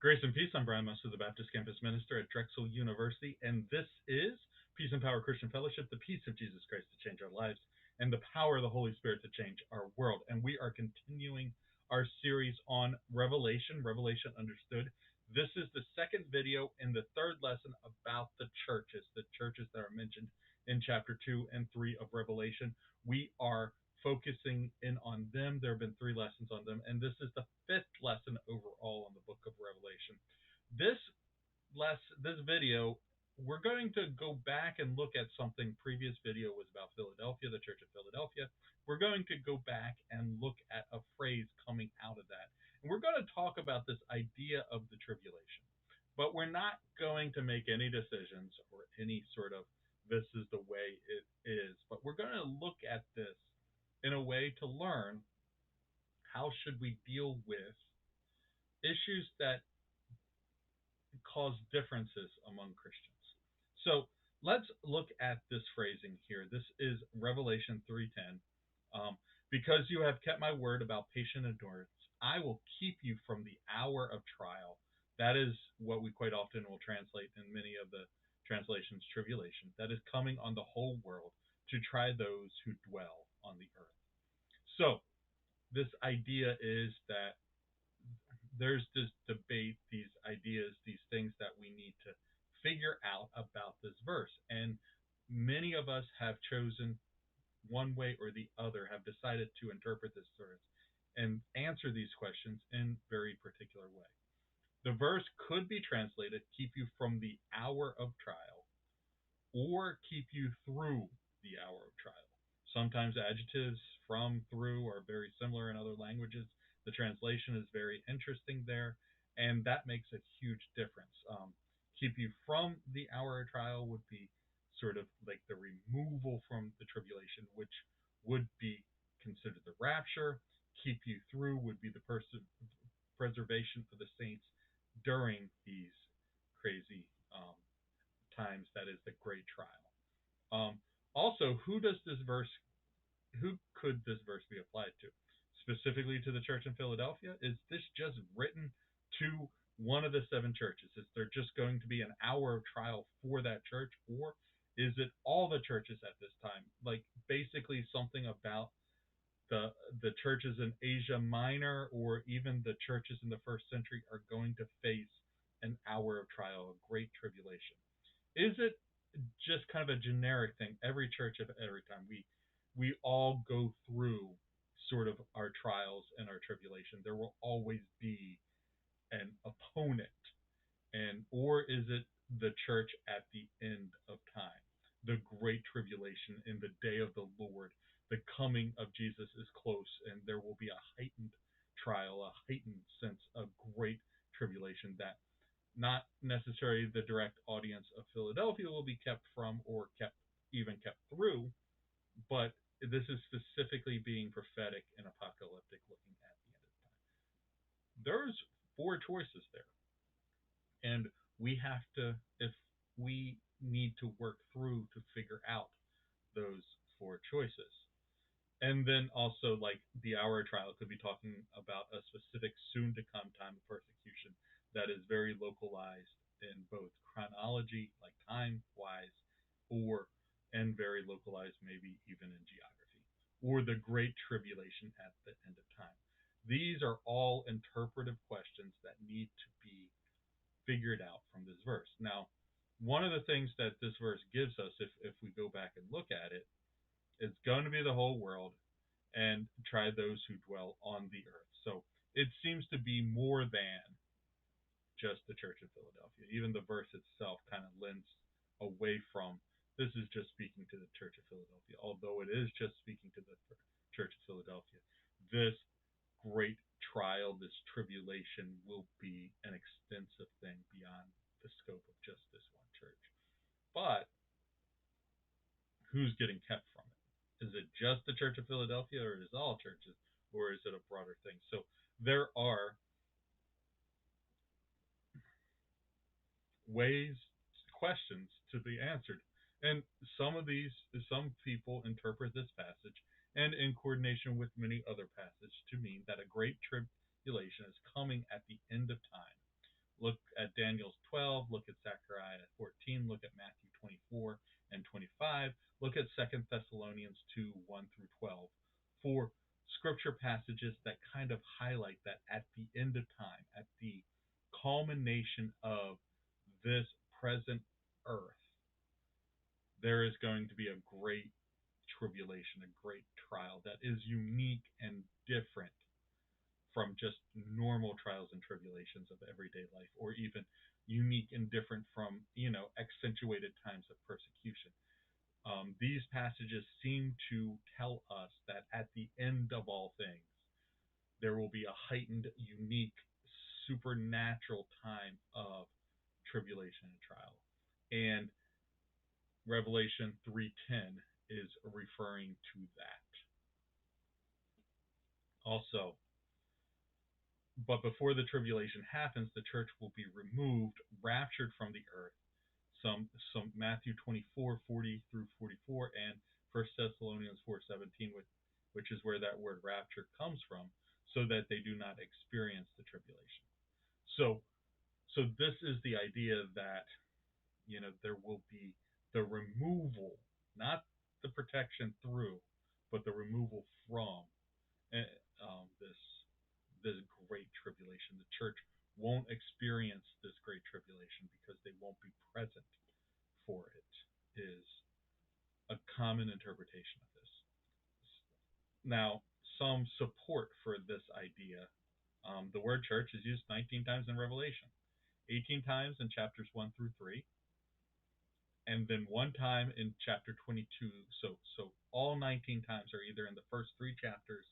Grace and peace. I'm Brian Muster, the Baptist Campus Minister at Drexel University, and this is Peace and Power Christian Fellowship, the peace of Jesus Christ to change our lives, and the power of the Holy Spirit to change our world. And we are continuing our series on Revelation, Revelation Understood. This is the second video in the third lesson about the churches that are mentioned in chapter 2 and 3 of Revelation. We are focusing in on them. There have been 3 lessons on them, and this is the 5th lesson overall on the book of Revelation. This video, we're going to go back and look at something. Previous video was about Philadelphia, the Church of Philadelphia. We're going to go back and look at a phrase coming out of that. And we're going to talk about this idea of the tribulation. But we're not going to make any decisions or any sort of this is the way it is. But we're going to look at this in a way to learn how should we deal with issues that cause differences among Christians. So let's look at this phrasing here. This is Revelation 3:10. Because you have kept my word about patient endurance, I will keep you from the hour of trial. That is what we quite often will translate in many of the translations, tribulation, that is coming on the whole world to try those who dwell on the earth. So this idea is that there's this debate, these ideas, these things that we need to figure out about this verse. And many of us have chosen one way or the other, have decided to interpret this verse and answer these questions in very particular way. The verse could be translated, keep you from the hour of trial, or keep you through the hour of trial. Sometimes adjectives from, through are very similar in other languages. The translation is very interesting there, and that makes a huge difference. Keep you from the hour of trial would be sort of like the removal from the tribulation, which would be considered the rapture. Keep you through would be the preservation of the saints during these crazy times, that is the great trial. Also, who could this verse be applied to? Specifically to the church in Philadelphia? Is this just written to one of the 7 churches? Is there just going to be an hour of trial for that church, or is it all the churches at this time? Like basically something about the churches in Asia Minor or even the churches in the first century are going to face an hour of trial, a great tribulation. Is it just kind of a generic thing? Every church at every time we all go through sort of our trials and our tribulation. There will always be an opponent, or is it the church at the end of time, the great tribulation in the day of the Lord? The coming of Jesus is close, and there will be a heightened trial, a heightened sense of great tribulation that not necessarily the direct audience of Philadelphia will be kept from or kept through, but this is specifically being prophetic and apocalyptic, looking at the end of time. There's 4 choices there, and we have to, if we need to work through to figure out those 4 choices. And then also, like the hour trial could be talking about a specific soon to come time of persecution that is very localized in both chronology, like time wise, and very localized maybe even in geography, or the great tribulation at the end of time. These are all interpretive questions that need to be figured out from this verse. Now, one of the things that this verse gives us, if we go back and look at it, it's going to be the whole world and try those who dwell on the earth. So it seems to be more than just the church of Philadelphia. Even the verse itself kind of lends away from this is just speaking to the church of Philadelphia, although it is just speaking to the church of Philadelphia. This great trial, this tribulation will be an extensive thing beyond the scope of just this one church. But who's getting kept from it? Is it just the Church of Philadelphia, or is it all churches, or is it a broader thing? So there are questions to be answered. And some people interpret this passage, and in coordination with many other passages, to mean that a great tribulation is coming at the end of time, look at Daniel's 12, look at Zechariah 14, look at Matthew 24 and 25, look at 2 Thessalonians 2, 1 through 12, for scripture passages that kind of highlight that at the end of time, at the culmination of this present earth, there is going to be a great tribulation, a great trial that is unique and different from just normal trials and tribulations of everyday life, or even unique and different from, accentuated times of persecution. These passages seem to tell us that at the end of all things, there will be a heightened, unique, supernatural time of tribulation and trial. And Revelation 3:10 is referring to that. Also, but before the tribulation happens, the church will be removed, raptured from the earth. Some Matthew 24:40 through 44 and 1 Thessalonians 4:17, which is where that word rapture comes from, so that they do not experience the tribulation. So this is the idea that there will be the removal, not the protection through, but the removal from this great tribulation. The church won't experience this great tribulation because they won't be present for it, is a common interpretation of this. Now, some support for this idea. The word church is used 19 times in Revelation, 18 times in chapters 1 through 3, and then one time in chapter 22. So all 19 times are either in the first 3 chapters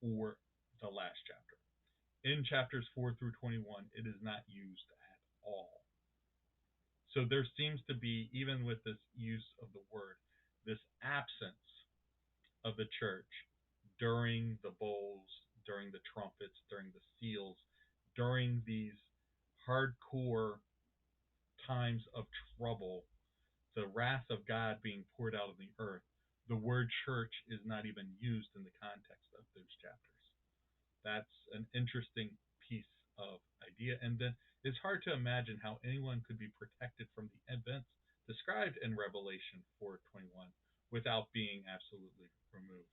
or the last chapter. In chapters 4 through 21, it is not used at all. So there seems to be, even with this use of the word, this absence of the church during the bowls, during the trumpets, during the seals, during these hardcore times of trouble, the wrath of God being poured out on the earth. The word church is not even used in the context of those chapters. That's an interesting piece of idea. And then it's hard to imagine how anyone could be protected from the events described in Revelation 4:21 without being absolutely removed.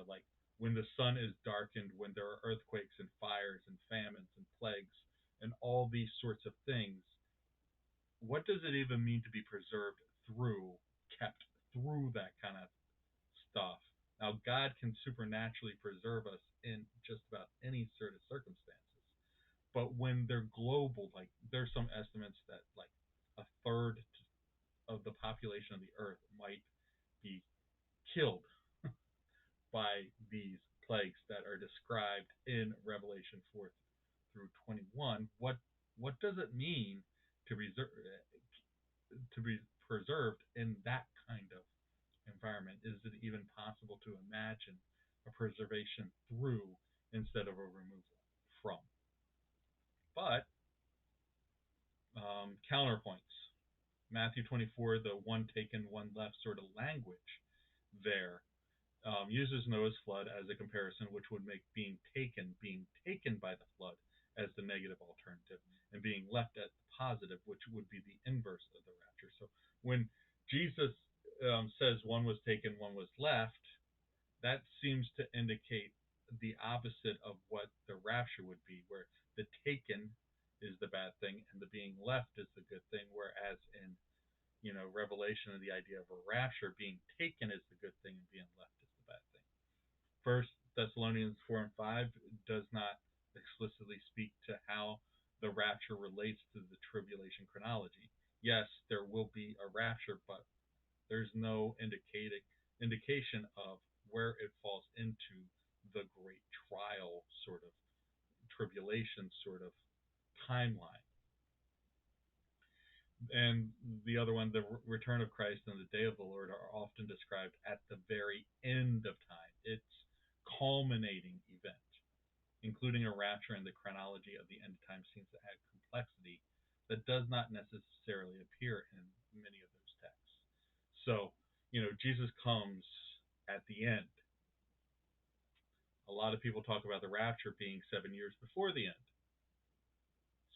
Like when the sun is darkened, when there are earthquakes and fires and famines and plagues and all these sorts of things, what does it even mean to be preserved through, kept through that kind of stuff? Now, God can supernaturally preserve us in just about any sort of circumstances. But when they're global, like there's some estimates that like a third of the population of the earth might be killed by these plagues that are described in Revelation 4 through 21. What does it mean to be preserved in that kind of environment? Is it even possible to imagine a preservation through instead of a removal from? But counterpoints. Matthew 24, the one taken, one left sort of language there uses Noah's flood as a comparison, which would make being taken by the flood as the negative alternative, and being left at the positive, which would be the inverse of the rapture. So when Jesus says one was taken, one was left, that seems to indicate the opposite of what the rapture would be, where the taken is the bad thing and the being left is the good thing, whereas in Revelation, the idea of a rapture, being taken is the good thing and being left is the bad thing. 1 Thessalonians 4 and 5 does not explicitly speak to how the rapture relates to the tribulation chronology. Yes, there will be a rapture, but there's no indication of where it falls into the great trial sort of tribulation sort of timeline. And the other one, the return of Christ and the day of the Lord, are often described at the very end of time. It's culminating event, including a rapture, and the chronology of the end of time seems to add complexity that does not necessarily appear in many of those texts. So, Jesus comes at the end. A lot of people talk about the rapture being 7 years before the end.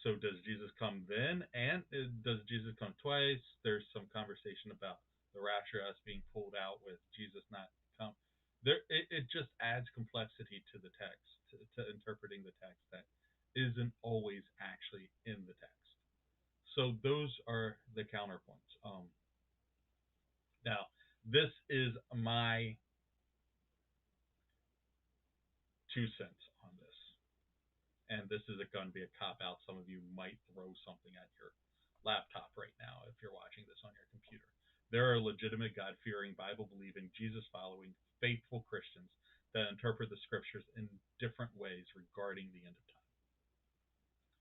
So does Jesus come then, and does Jesus come twice? There's some conversation about the rapture, us being pulled out with Jesus not come. It just adds complexity to the text, to interpreting the text that isn't always actually in the text. So those are the counterpoints. Now, this is my 2 cents on this, and this is going to be a cop out. Some of you might throw something at your laptop right now if you're watching this on your computer. There are legitimate God fearing, Bible believing, Jesus following, faithful Christians that interpret the scriptures in different ways regarding the end of time.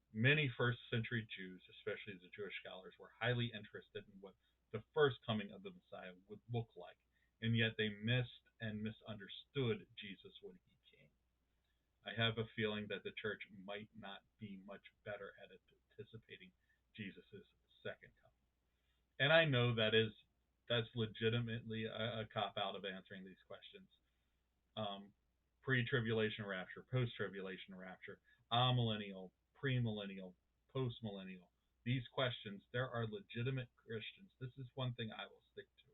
Many first century Jews, especially the Jewish scholars, were highly interested in what the first coming of the Messiah would look like, and yet they missed and misunderstood Jesus when he came. I have a feeling that the church might not be much better at anticipating Jesus' second coming. And I know that's legitimately a cop out of answering these questions. Pre-tribulation rapture, post-tribulation rapture, amillennial, premillennial, postmillennial. These questions, there are legitimate Christians. This is one thing I will stick to.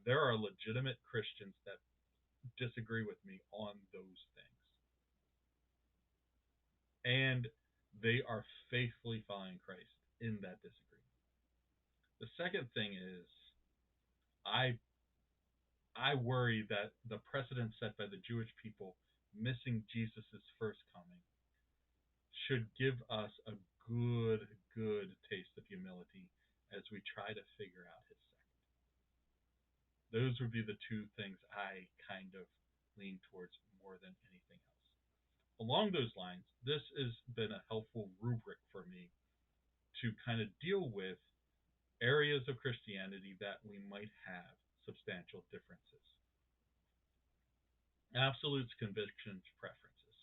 There are legitimate Christians that disagree with me on those things. And they are faithfully following Christ in that disagreement. The second thing is, I worry that the precedent set by the Jewish people missing Jesus' first coming should give us a good taste of humility as we try to figure out his second. Those would be the two things I kind of lean towards more than anything else. Along those lines, this has been a helpful rubric for me to kind of deal with areas of Christianity that we might have substantial differences. Absolutes, convictions, preferences.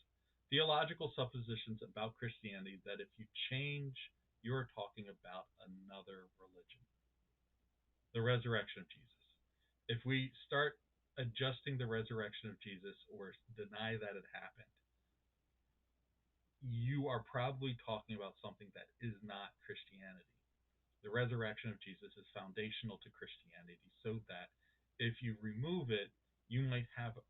Theological suppositions about Christianity that if you change, you're talking about another religion. The resurrection of Jesus. If we start adjusting the resurrection of Jesus or deny that it happened, you are probably talking about something that is not Christianity. The resurrection of Jesus is foundational to Christianity, so that if you remove it, you might have an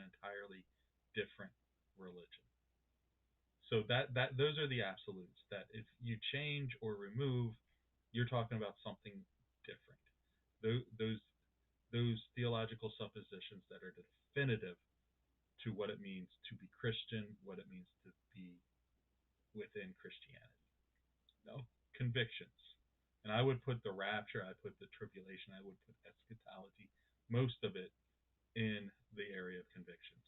entirely different religion. So that those are the absolutes. That if you change or remove, you're talking about something different. Those theological suppositions that are definitive to what it means to be Christian, what it means to be within Christianity. No, convictions. And I would put the rapture, I put the tribulation, I would put eschatology, most of it in the area of convictions.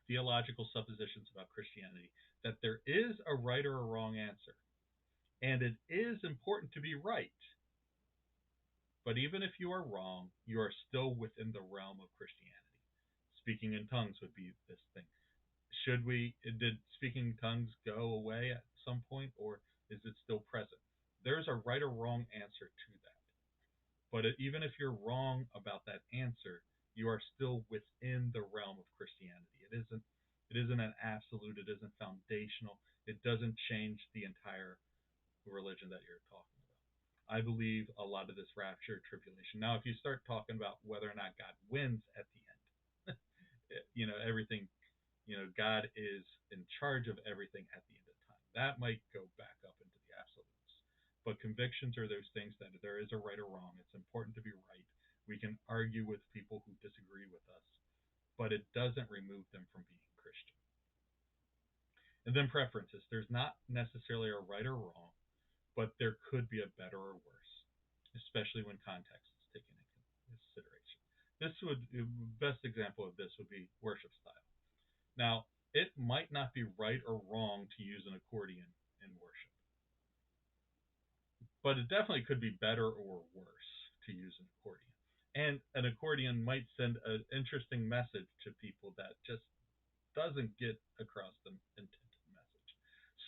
Theological suppositions about Christianity, that there is a right or a wrong answer. And it is important to be right. But even if you are wrong, you are still within the realm of Christianity. Speaking in tongues would be this thing. Did speaking in tongues go away at some point, or is it still present? There's a right or wrong answer to that. But even if you're wrong about that answer, you are still within the realm of Christianity. It isn't an absolute. It isn't foundational. It doesn't change the entire religion that you're talking about. I believe a lot of this rapture, tribulation. Now, if you start talking about whether or not God wins at the end, everything, God is in charge of everything at the end of time. That might go back up into the absolutes. But convictions are those things that there is a right or wrong. It's important to be right. We can argue with people who disagree with us, but it doesn't remove them from being Christian. And then preferences. There's not necessarily a right or wrong, but there could be a better or worse, especially when context is taken into consideration. The best example of this would be worship style. Now, it might not be right or wrong to use an accordion in worship, but it definitely could be better or worse to use an accordion. And an accordion might send an interesting message to people that just doesn't get across the intended message.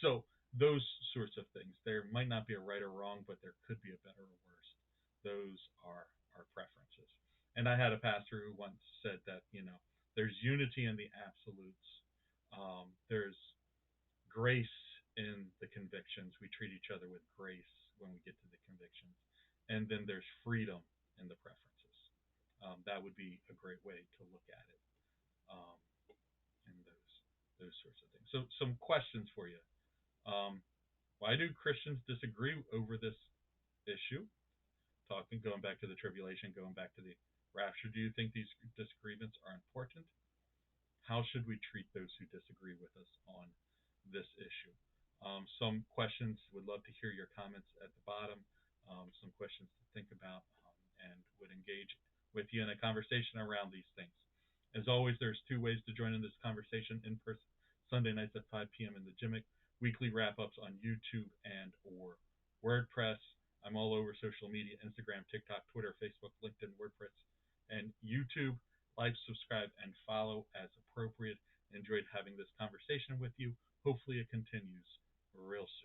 So those sorts of things. There might not be a right or wrong, but there could be a better or worse. Those are our preferences. And I had a pastor who once said that, there's unity in the absolutes. There's grace in the convictions. We treat each other with grace when we get to the convictions. And then there's freedom in the preferences. That would be a great way to look at it. Um, and those sorts of things. So some questions for you. Why do Christians disagree over this issue? Going back to the tribulation, going back to the rapture. Do you think these disagreements are important? How should we treat those who disagree with us on this issue? Some questions. Would love to hear your comments at the bottom. Some questions to think about, and would engage with you in a conversation around these things. As always, there's two ways to join in this conversation: in person, Sunday nights at 5 p.m. in the JEMIC, weekly wrap-ups on YouTube and or WordPress. I'm all over social media: Instagram, TikTok, Twitter, Facebook, LinkedIn, WordPress, and YouTube. Like, subscribe, and follow as appropriate. Enjoyed having this conversation with you. Hopefully it continues real soon.